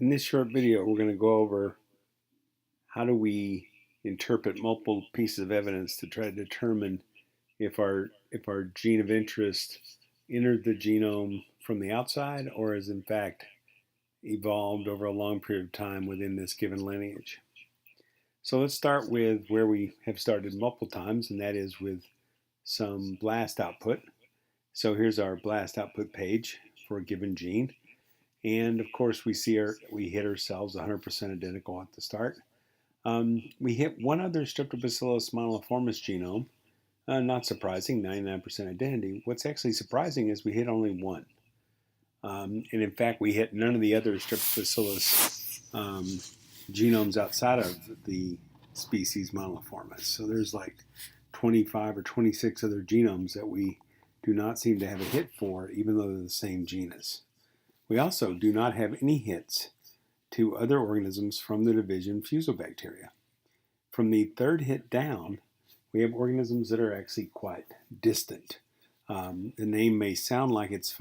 In this short video, we're going to go over how do we interpret multiple pieces of evidence to try to determine if our gene of interest entered the genome from the outside or has in fact evolved over a long period of time within this given lineage. So let's start with where we have started multiple times, and that is with some BLAST output. So here's our BLAST output page for a given gene. And of course, we hit ourselves 100% identical at the start. We hit one other Streptobacillus moniliformis genome. Not surprising, 99% identity. What's actually surprising is we hit only one. And in fact, we hit none of the other Streptobacillus genomes outside of the species moniliformis. So there's like 25 or 26 other genomes that we do not seem to have a hit for, even though they're the same genus. We also do not have any hits to other organisms from the division Fusobacteria. From the third hit down, we have organisms that are actually quite distant. The name may sound like it's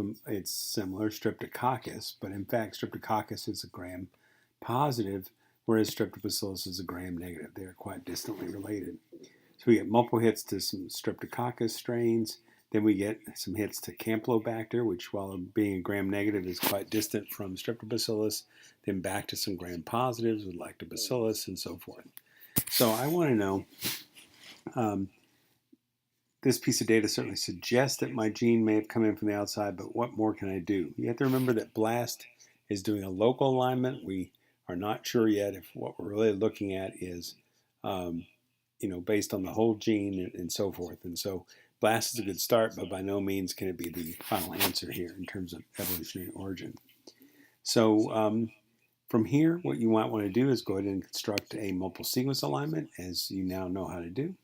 similar, Streptococcus, but in fact Streptococcus is a gram-positive, whereas Streptobacillus is a gram-negative. They are quite distantly related. So we get multiple hits to some Streptococcus strains. Then we get some hits to Campylobacter, which while being a gram-negative is quite distant from Streptobacillus. Then back to some gram-positives with Lactobacillus and so forth. So I want to know, this piece of data certainly suggests that my gene may have come in from the outside, but what more can I do? You have to remember that BLAST is doing a local alignment. We are not sure yet if what we're really looking at is, based on the whole gene and so forth. And so BLAST is a good start, but by no means can it be the final answer here in terms of evolutionary origin. So from here, what you might want to do is go ahead and construct a multiple sequence alignment, as you now know how to do.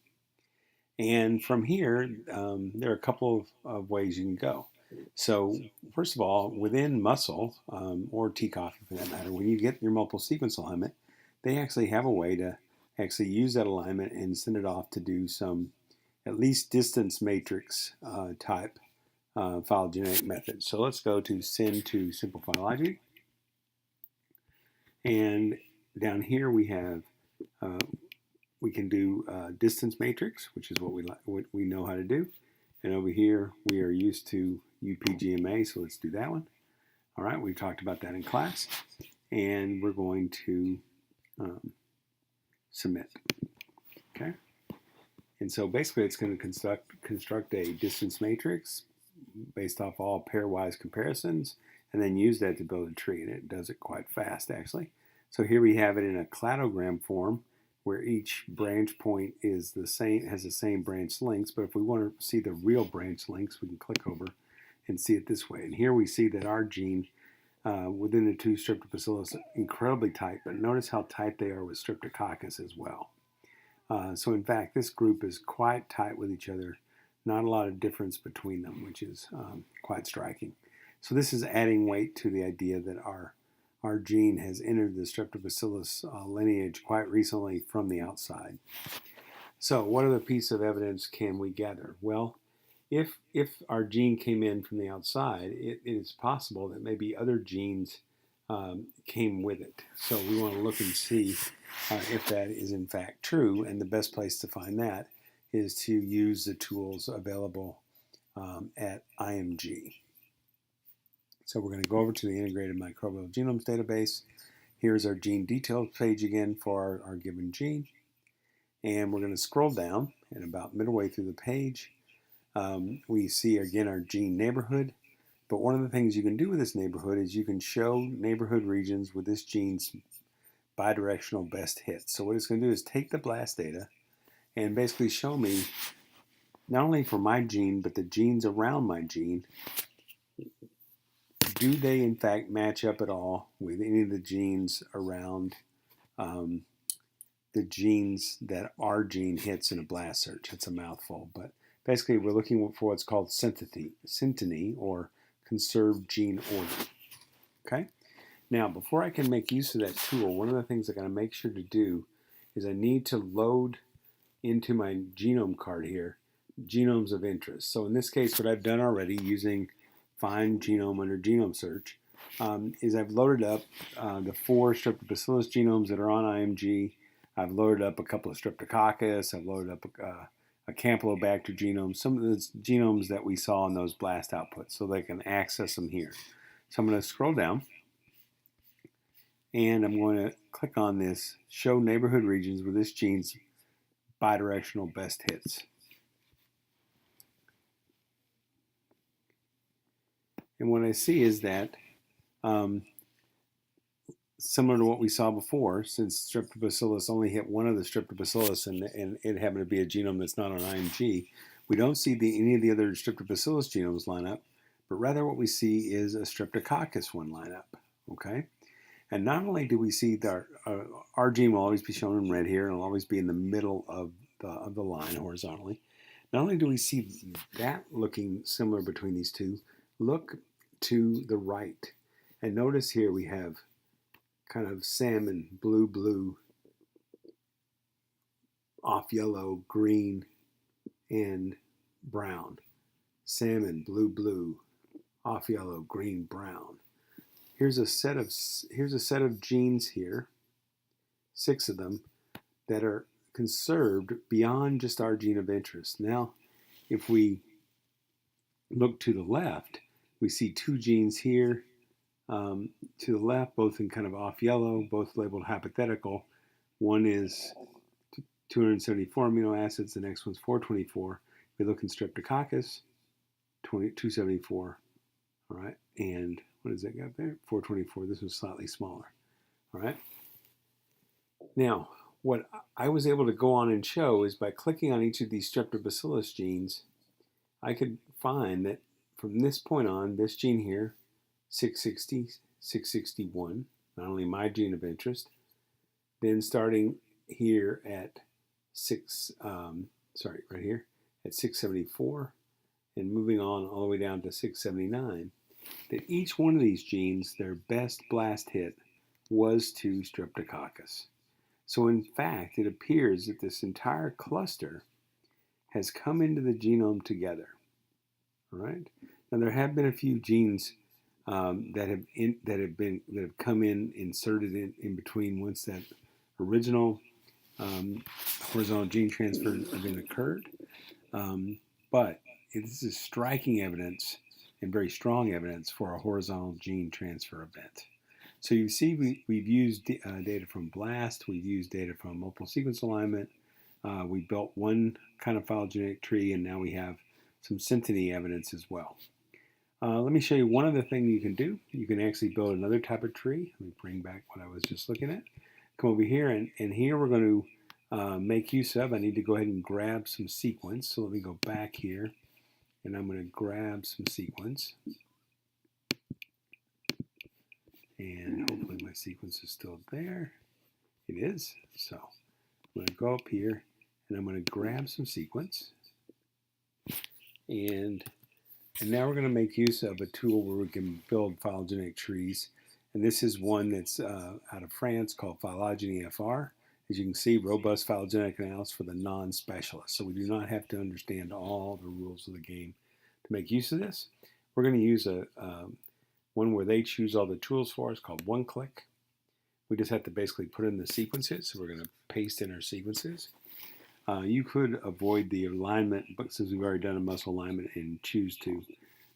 And from here, there are a couple of ways you can go. So first of all, within muscle, or tea coffee for that matter, when you get your multiple sequence alignment, they actually have a way to actually use that alignment and send it off to do some at least distance matrix type phylogenetic methods. So let's go to send to simple phylogeny. And down here we have, we can do distance matrix, which is what we know how to do. And over here we are used to UPGMA, so let's do that one. All right, we talked about that in class. And we're going to submit. Okay. And so basically it's going to construct a distance matrix based off all pairwise comparisons and then use that to build a tree. And it does it quite fast, actually. So here we have it in a cladogram form where each branch point is the same, has the same branch lengths. But if we want to see the real branch lengths, we can click over and see it this way. And here we see that our gene within the two Streptobacillus incredibly tight, but notice how tight they are with Streptococcus as well. So in fact, this group is quite tight with each other. Not a lot of difference between them, which is quite striking. So this is adding weight to the idea that our gene has entered the Streptobacillus lineage quite recently from the outside. So what other piece of evidence can we gather? Well, if our gene came in from the outside, it is possible that maybe other genes came with it. So we want to look and see if that is in fact true, and the best place to find that is to use the tools available at IMG. So we're going to go over to the Integrated Microbial Genomes database. Here's our gene details page again for our given gene. And we're going to scroll down, and about midway through the page, we see again our gene neighborhood. But one of the things you can do with this neighborhood is you can show neighborhood regions with this gene's bidirectional best hits. So what it's going to do is take the BLAST data and basically show me, not only for my gene, but the genes around my gene, do they in fact match up at all with any of the genes around the genes that our gene hits in a BLAST search. It's a mouthful, but basically we're looking for what's called synteny, or conserved gene order. Okay? Now, before I can make use of that tool, one of the things I got to make sure to do is I need to load into my genome card here genomes of interest. So in this case, what I've done already using find genome under genome search, is I've loaded up the 4 Streptobacillus genomes that are on IMG. I've loaded up a couple of Streptococcus. I've loaded up a Campylobacter genome, some of the genomes that we saw in those blast outputs, so they can access them here. So I'm going to scroll down, and I'm going to click on this Show Neighborhood Regions where this gene's bidirectional best hits. And what I see is that similar to what we saw before, since Streptobacillus only hit one of the Streptobacillus and it happened to be a genome that's not on IMG, we don't see any of the other Streptobacillus genomes line up, but rather what we see is a Streptococcus one line up. Okay? And not only do we see that our gene will always be shown in red here and will always be in the middle of the line horizontally, not only do we see that looking similar between these two, look to the right. And notice here we have kind of salmon, blue, off yellow, green, and brown. Salmon, blue, off yellow, green, brown. Here's a set of genes here, 6 of them, that are conserved beyond just our gene of interest. Now, if we look to the left, we see 2 genes here to the left, both in kind of off yellow, both labeled hypothetical. One is 274 amino acids, the next one's 424. We look in Streptococcus, 274. All right, and what does that got there? 424. This was slightly smaller. All right. Now, what I was able to go on and show is by clicking on each of these Streptobacillus genes, I could find that from this point on, this gene here, 660, 661, not only my gene of interest, then starting here at right here at 674, and moving on all the way down to 679, that each one of these genes, their best blast hit was to Streptococcus. So in fact, it appears that this entire cluster has come into the genome together. All right. Now there have been a few genes that have come in inserted in between once that original horizontal gene transfer event occurred, but this is striking evidence and very strong evidence for a horizontal gene transfer event. So you see we've used data from BLAST, we've used data from multiple sequence alignment, we built one kind of phylogenetic tree, and now we have some synteny evidence as well. Let me show you one other thing you can do. You can actually build another type of tree. Let me bring back what I was just looking at. Come over here, and here we're going to make use of, I need to go ahead and grab some sequence. So let me go back here, and I'm going to grab some sequence. And hopefully my sequence is still there. It is. So I'm going to go up here, and I'm going to grab some sequence. And now we're going to make use of a tool where we can build phylogenetic trees. And this is one that's out of France called Phylogenetic FR. As you can see, robust phylogenetic analysis for the non-specialist. So we do not have to understand all the rules of the game to make use of this. We're going to use one where they choose all the tools for us called one-click. We just have to basically put in the sequences. So we're going to paste in our sequences. You could avoid the alignment, but since we've already done a muscle alignment, and choose to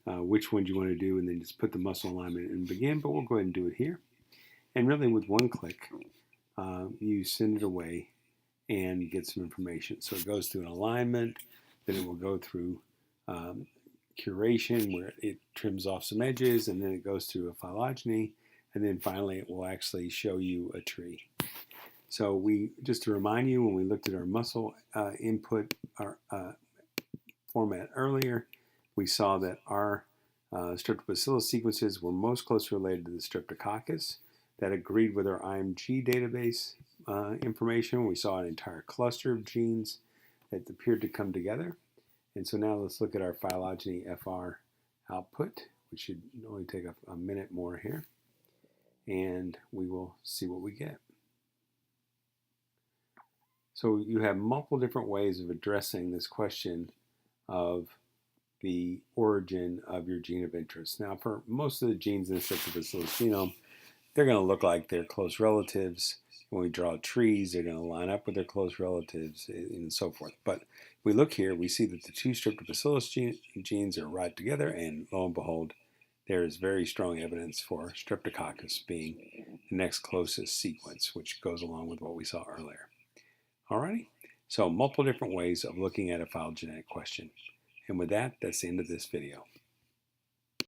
which one you want to do, and then just put the muscle alignment in begin, but we'll go ahead and do it here. And really with one click, you send it away and get some information. So it goes through an alignment, then it will go through curation where it trims off some edges, and then it goes through a phylogeny, and then finally it will actually show you a tree. So just to remind you, when we looked at our muscle input format earlier, we saw that our Streptobacillus sequences were most closely related to the Streptococcus. That agreed with our IMG database information. We saw an entire cluster of genes that appeared to come together. And so now let's look at our phylogeny FR output, which should only take a minute more here. And we will see what we get. So you have multiple different ways of addressing this question of the origin of your gene of interest. Now, for most of the genes in the Streptobacillus genome, they're going to look like their close relatives. When we draw trees, they're going to line up with their close relatives and so forth. But if we look here, we see that the two Streptobacillus genes are right together, and lo and behold, there is very strong evidence for Streptococcus being the next closest sequence, which goes along with what we saw earlier. Alrighty, so multiple different ways of looking at a phylogenetic question. And with that, that's the end of this video.